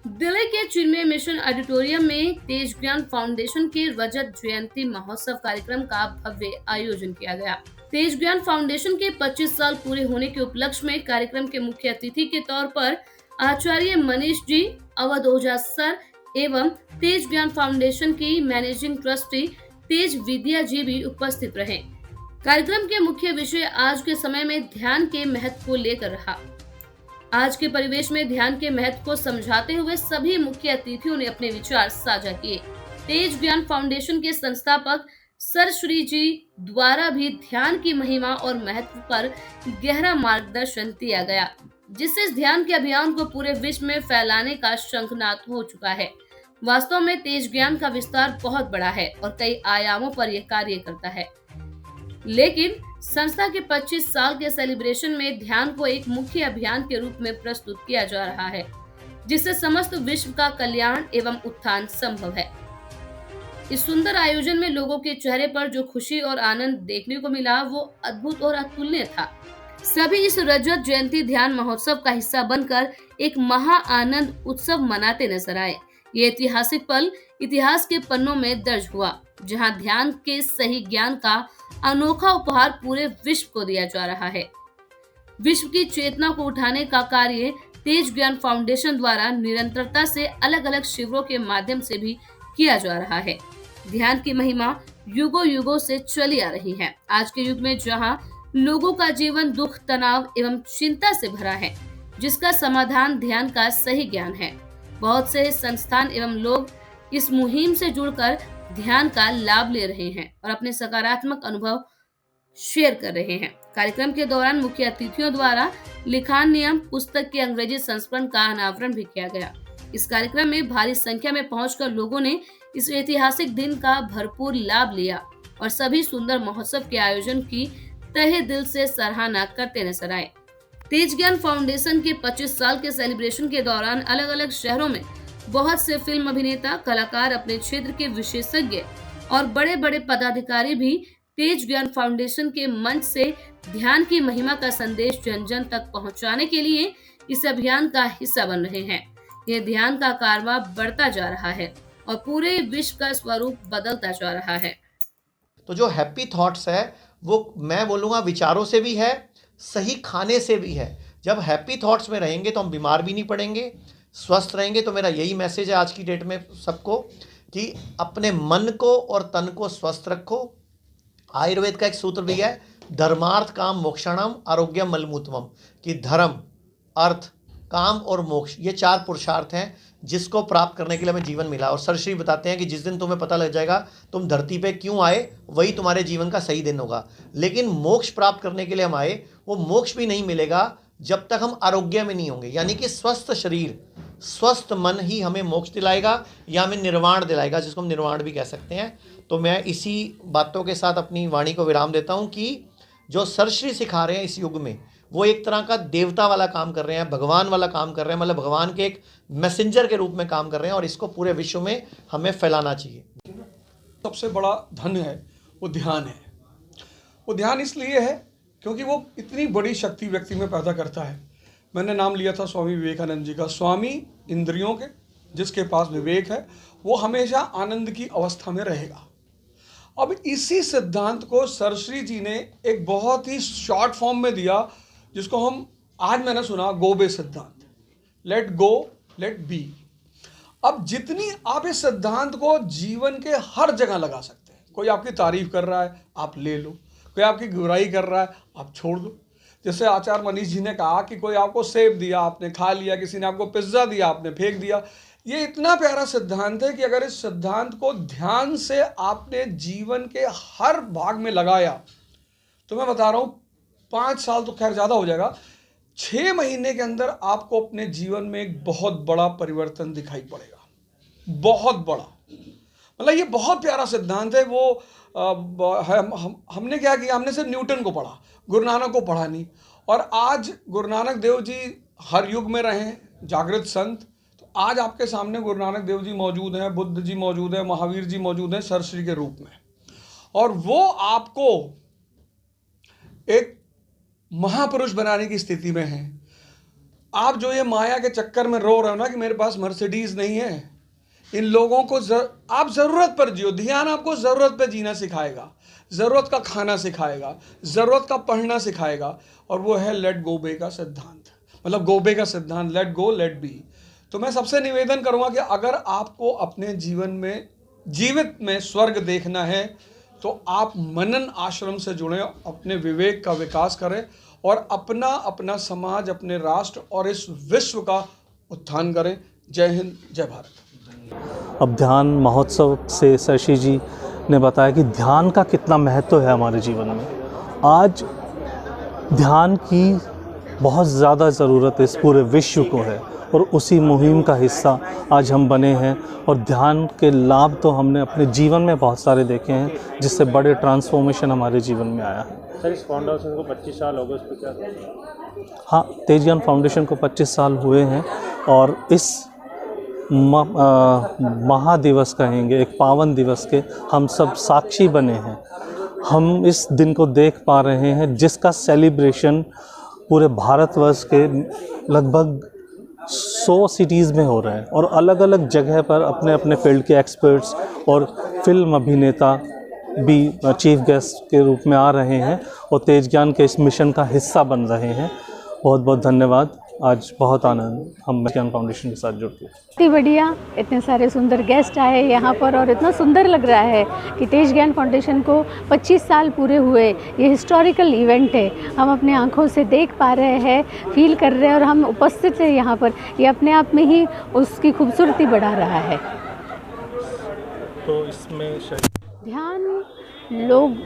दिल्ली के चिन्मय mission auditorium में तेज ज्ञान फाउंडेशन के रजत जयंती महोत्सव कार्यक्रम का भव्य आयोजन किया गया। तेज ज्ञान फाउंडेशन के 25 साल पूरे होने के उपलक्ष्य में कार्यक्रम के मुख्य अतिथि के तौर पर आचार्य मनीष जी, अवध ओझा सर एवं तेज ज्ञान फाउंडेशन की मैनेजिंग ट्रस्टी तेज विद्या जी भी उपस्थित रहे। कार्यक्रम के मुख्य विषय आज के समय में ध्यान के महत्व को लेकर रहा। आज के परिवेश में ध्यान के महत्व को समझाते हुए सभी मुख्य अतिथियों ने अपने विचार साझा किए। तेज ज्ञान फाउंडेशन के संस्थापक सर श्री जी द्वारा भी ध्यान की महिमा और महत्व पर गहरा मार्गदर्शन दिया गया, जिससे इस ध्यान के अभियान को पूरे विश्व में फैलाने का शंखनाद हो चुका है। वास्तव में तेज ज्ञान का विस्तार बहुत बड़ा है और कई आयामों पर यह कार्य करता है, लेकिन संस्था के 25 साल के सेलिब्रेशन में ध्यान को एक मुख्य अभियान के रूप में प्रस्तुत किया जा रहा है, जिससे समस्त विश्व का कल्याण एवं उत्थान संभव है। इस सुंदर आयोजन में लोगों के चेहरे पर जो खुशी और आनंद देखने को मिला वो अद्भुत और अतुलनीय था। सभी इस रजत जयंती ध्यान महोत्सव का हिस्सा बनकर एक महा आनंद उत्सव मनाते नजर आए। ये ऐतिहासिक पल इतिहास के पन्नों में दर्ज हुआ, जहां ध्यान के सही ज्ञान का अनोखा उपहार पूरे विश्व को दिया जा रहा है। विश्व की चेतना को उठाने का कार्य तेज ज्ञान फाउंडेशन द्वारा निरंतरता से अलग अलग शिविरों के माध्यम से भी किया जा रहा है। ध्यान की महिमा युगों युगों से चली आ रही है। आज के युग में जहां लोगों का जीवन दुख, तनाव एवं चिंता से भरा है, जिसका समाधान ध्यान का सही ज्ञान है। बहुत से संस्थान एवं लोग इस मुहिम से जुड़कर ध्यान का लाभ ले रहे हैं और अपने सकारात्मक अनुभव शेयर कर रहे हैं। कार्यक्रम के दौरान मुख्य अतिथियों द्वारा लिखान नियम पुस्तक के अंग्रेजी संस्करण का अनावरण भी किया गया। इस कार्यक्रम में भारी संख्या में पहुंचकर लोगों ने इस ऐतिहासिक दिन का भरपूर लाभ लिया और सभी सुंदर महोत्सव के आयोजन की तहे दिल से सराहना करते नजर आए। तेज ज्ञान फाउंडेशन के 25 साल के सेलिब्रेशन के दौरान अलग अलग शहरों में बहुत से फिल्म अभिनेता, कलाकार, अपने क्षेत्र के विशेषज्ञ और बड़े बड़े पदाधिकारी भी तेज ज्ञान फाउंडेशन के मंच से ध्यान की महिमा का संदेश जन जन तक पहुंचाने के लिए इस अभियान का हिस्सा बन रहे हैं। यह ध्यान का कारवां बढ़ता जा रहा है और पूरे विश्व का स्वरूप बदलता जा रहा है। तो जो हैप्पी थॉट्स है वो मैं बोलूँगा विचारों से भी है, सही खाने से भी है। जब हैप्पी थॉट्स में रहेंगे तो हम बीमार भी नहीं पड़ेंगे, स्वस्थ रहेंगे। तो मेरा यही मैसेज है आज की डेट में सबको कि अपने मन को और तन को स्वस्थ रखो। आयुर्वेद का एक सूत्र भी है, धर्मार्थ काम मोक्षणम आरोग्यम मलमूत्रमम, कि धर्म, अर्थ, काम और मोक्ष, ये 4 पुरुषार्थ हैं जिसको प्राप्त करने के लिए हमें जीवन मिला। और सर श्री बताते हैं कि जिस दिन तुम्हें पता लग जाएगा तुम धरती पे क्यों आए, वही तुम्हारे जीवन का सही दिन होगा। लेकिन मोक्ष प्राप्त करने के लिए हम आए, वो मोक्ष भी नहीं मिलेगा जब तक हम आरोग्य में नहीं होंगे। यानी कि स्वस्थ शरीर, स्वस्थ मन ही हमें मोक्ष दिलाएगा या हमें निर्वाण दिलाएगा, जिसको हम निर्वाण भी कह सकते हैं। तो मैं इसी बातों के साथ अपनी वाणी को विराम देता हूँ कि जो सरश्री सिखा रहे हैं इस युग में, वो एक तरह का देवता वाला काम कर रहे हैं, भगवान वाला काम कर रहे हैं, मतलब भगवान के एक मैसेंजर के रूप में काम कर रहे हैं और इसको पूरे विश्व में हमें फैलाना चाहिए। सबसे बड़ा धन है वो ध्यान है। वो ध्यान इसलिए है क्योंकि वो इतनी बड़ी शक्ति व्यक्ति में पैदा करता है। मैंने नाम लिया था स्वामी विवेकानंद जी का। स्वामी इंद्रियों के, जिसके पास विवेक है वो हमेशा आनंद की अवस्था में रहेगा। अब इसी सिद्धांत को सरश्री जी ने एक बहुत ही शॉर्ट फॉर्म में दिया, जिसको हम आज मैंने सुना गोबे सिद्धांत, लेट गो लेट बी। अब जितनी आप इस सिद्धांत को जीवन के हर जगह लगा सकते हैं। कोई आपकी तारीफ कर रहा है आप ले लो, कोई आपकी बुराई कर रहा है आप छोड़ दो। जैसे आचार्य मनीष जी ने कहा कि कोई आपको सेब दिया आपने खा लिया, किसी ने आपको पिज्ज़ा दिया आपने फेंक दिया। ये इतना प्यारा सिद्धांत है कि अगर इस सिद्धांत को ध्यान से आपने जीवन के हर भाग में लगाया तो मैं बता रहा हूँ 5 साल तो खैर ज़्यादा हो जाएगा, 6 महीने के अंदर आपको अपने जीवन में एक बहुत बड़ा परिवर्तन दिखाई पड़ेगा, बहुत बड़ा। मतलब ये बहुत प्यारा सिद्धांत है। वो हमने क्या किया, हमने सिर्फ न्यूटन को पढ़ा, गुरु नानक को पढ़ा नहीं। और आज गुरु नानक देव जी हर युग में रहे, जागृत संत। तो आज आपके सामने गुरु नानक देव जी मौजूद हैं, बुद्ध जी मौजूद हैं, महावीर जी मौजूद हैं सरश्री के रूप में। और वो आपको एक महापुरुष बनाने की स्थिति में हैं। आप जो ये माया के चक्कर में रो रहे हो ना कि मेरे पास मर्सिडीज नहीं है, इन लोगों को आप ज़रूरत पर जियो। ध्यान आपको ज़रूरत पर जीना सिखाएगा, ज़रूरत का खाना सिखाएगा, ज़रूरत का पढ़ना सिखाएगा, और वो है लेट गो बे का सिद्धांत, मतलब गोबे का सिद्धांत, लेट गो लेट बी। तो मैं सबसे निवेदन करूँगा कि अगर आपको अपने जीवन में जीवित में स्वर्ग देखना है तो आप मनन आश्रम से जुड़ें, अपने विवेक का विकास करें और अपना अपना समाज, अपने राष्ट्र और इस विश्व का उत्थान करें। जय हिंद, जय भारत। अब ध्यान महोत्सव से शशि जी ने बताया कि ध्यान का कितना महत्व है हमारे जीवन में। आज ध्यान की बहुत ज़्यादा ज़रूरत इस पूरे विश्व को है और उसी मुहिम का हिस्सा आज हम बने हैं। और ध्यान के लाभ तो हमने अपने जीवन में बहुत सारे देखे हैं, जिससे बड़े ट्रांसफॉर्मेशन हमारे जीवन में आया है। सर, इस फाउंडेशन को 25 साल हो गए, उस पर क्या? हाँ, तेज ज्ञान फाउंडेशन को 25 साल हुए हैं और इस महादिवस कहेंगे, एक पावन दिवस के हम सब साक्षी बने हैं। हम इस दिन को देख पा रहे हैं जिसका सेलिब्रेशन पूरे भारतवर्ष के लगभग 100 सिटीज़ में हो रहा है और अलग अलग जगह पर अपने अपने फील्ड के एक्सपर्ट्स और फिल्म अभिनेता भी चीफ गेस्ट के रूप में आ रहे हैं और तेज ज्ञान के इस मिशन का हिस्सा बन रहे हैं। बहुत बहुत धन्यवाद। आज बहुत आनंद हम ज्ञान फाउंडेशन के साथ जुड़ के। इतनी बढ़िया, इतने सारे सुंदर गेस्ट आए यहाँ पर और इतना सुंदर लग रहा है कि तेज ज्ञान फाउंडेशन को 25 साल पूरे हुए। ये हिस्टोरिकल इवेंट है, हम अपने आँखों से देख पा रहे हैं, फील कर रहे हैं और हम उपस्थित हैं यहाँ पर। ये अपने आप में ही उसकी खूबसूरती बढ़ा रहा है। तो इसमें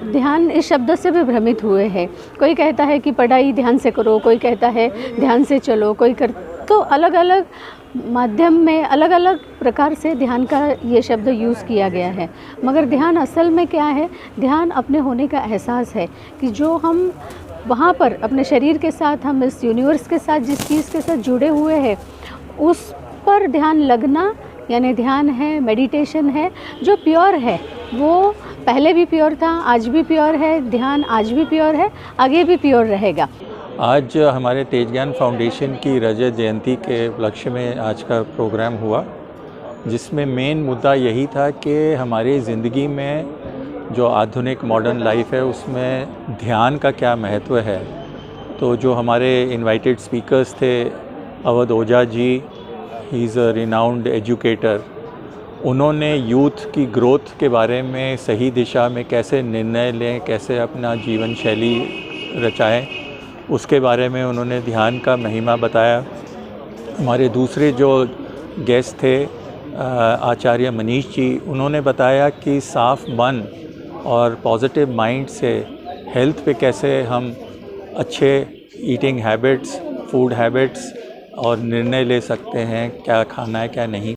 ध्यान इस शब्द से भी भ्रमित हुए हैं। कोई कहता है कि पढ़ाई ध्यान से करो, कोई कहता है ध्यान से चलो, कोई तो अलग अलग माध्यम में अलग अलग प्रकार से ध्यान का ये शब्द यूज़ किया गया है। मगर ध्यान असल में क्या है? ध्यान अपने होने का एहसास है कि जो हम वहाँ पर अपने शरीर के साथ, हम इस यूनिवर्स के साथ जिस चीज़ के साथ जुड़े हुए हैं उस पर ध्यान लगना, यानी ध्यान है, मेडिटेशन है जो प्योर है। वो पहले भी प्योर था, आज भी प्योर है, ध्यान आज भी प्योर है, आगे भी प्योर रहेगा। आज हमारे तेज ज्ञान फाउंडेशन की रजत जयंती के उपलक्ष्य में आज का प्रोग्राम हुआ, जिसमें मेन मुद्दा यही था कि हमारी ज़िंदगी में जो आधुनिक मॉडर्न लाइफ है उसमें ध्यान का क्या महत्व है। तो जो हमारे इनवाइटेड स्पीकर्स थे, Awadh Ojha ji, he is a renowned educator, उन्होंने यूथ की ग्रोथ के बारे में, सही दिशा में कैसे निर्णय लें, कैसे अपना जीवन शैली रचाएं, उसके बारे में उन्होंने ध्यान का महिमा बताया। हमारे दूसरे जो गेस्ट थे आचार्य मनीष जी, उन्होंने बताया कि साफ मन और पॉजिटिव माइंड से हेल्थ पे कैसे हम अच्छे ईटिंग हैबिट्स, फूड हैबिट्स और निर्णय ले सकते हैं, क्या खाना है क्या नहीं।